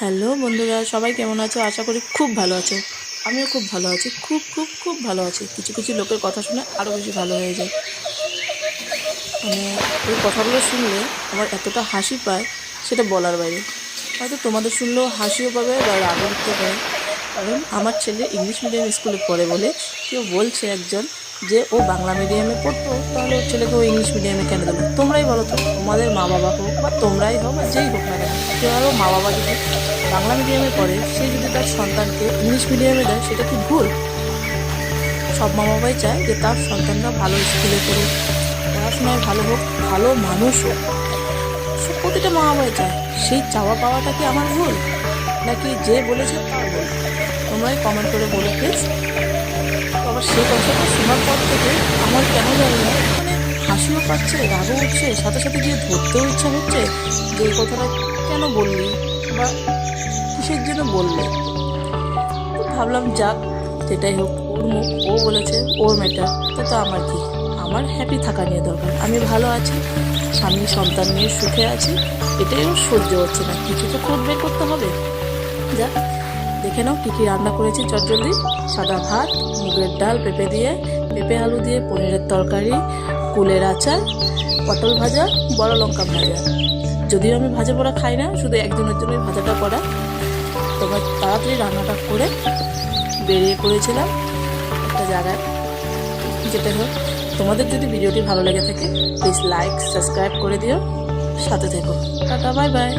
Hello বন্ধুরা, সবাই কেমন আছো? আশা করি খুব ভালো আছো। আমিও খুব ভালো আছি, খুব খুব খুব ভালো আছি। কিছু কিছু লোকের কথা শুনে আরও বেশি ভালো হয়ে যায়। মানে এই কথাগুলো শুনলে আমার এতটা হাসি পায়, সেটা বলার বাইরে। হয়তো তোমাদের শুনলেও হাসিও পাবে বা রাগও উঠতে পারে। কারণ আমার ছেলে ইংলিশ মিডিয়াম স্কুলে পড়ে বলে কেউ বলছে একজন যে ও বাংলা মিডিয়ামে পড়তো, তাহলে ওর ছেলেকে ও ইংলিশ মিডিয়ামে কেন দিল? তোমরাই বলো তো, তোমাদের মা বাবা হোক বা তোমরাই হোক বা যেই হোক না কেন, কেউ আরও মা বাবা যদি বাংলা মিডিয়ামে পড়ে, সে যদি তার সন্তানকে ইংলিশ মিডিয়ামে দেয়, সেটা কি ভুল? সব মা বাবাই চায় যে তার সন্তানরা ভালো স্কুলে পড়ুক, পড়াশোনায় ভালো হোক, ভালো মানুষ হোক। প্রতিটা মা বাবাই চায়। সেই চাওয়া পাওয়াটা কি আমার ভুল, নাকি যে বলেছে তার ভুল? তোমরাই কমেন্ট করে বলো প্লিজ। আবার সেই কথাটা শোনার পর থেকে আমার কেন জানি না, মানে হাসিও পাচ্ছে, রাগও উঠছে, সাথে সাথে গিয়ে ধরতেও ইচ্ছা হচ্ছে যে এই কথাটা কেন বললি বা কিসের জন্য বললে। তো ভাবলাম যাক, যেটাই হোক, ওর মুখ, ও বলেছে, ওর ম্যাটার, তো আমার কি? আমার হ্যাপি থাকা নিয়ে দরকার। আমি ভালো আছি, স্বামী সন্তান নিয়ে সুখে আছি, এটাই ওর সহ্য হচ্ছে না। কিছু তো খুঁজে বের করতে হবে। যাক, দেখে নাও কী কী রান্না করেছি চটজলদি। সাদা ভাত, মুগের ডাল পেঁপে দিয়ে, পেঁপে আলু দিয়ে পনিরের তরকারি, কুলের আচার, পটল ভাজা, বড় লঙ্কা ভাজা। যদিও আমি ভাজা পোড়া খাই না, শুধু একজনের জন্যই ভাজাটা করা। তোমার তাড়াতাড়ি রান্নাটা করে বেরিয়ে পড়েছিলাম একটা জায়গায়। যেটা হোক, তোমাদের যদি ভিডিওটি ভালো লেগে থাকে প্লিজ লাইক সাবস্ক্রাইব করে দিও, সাথে থেকো। Tata, bye bye.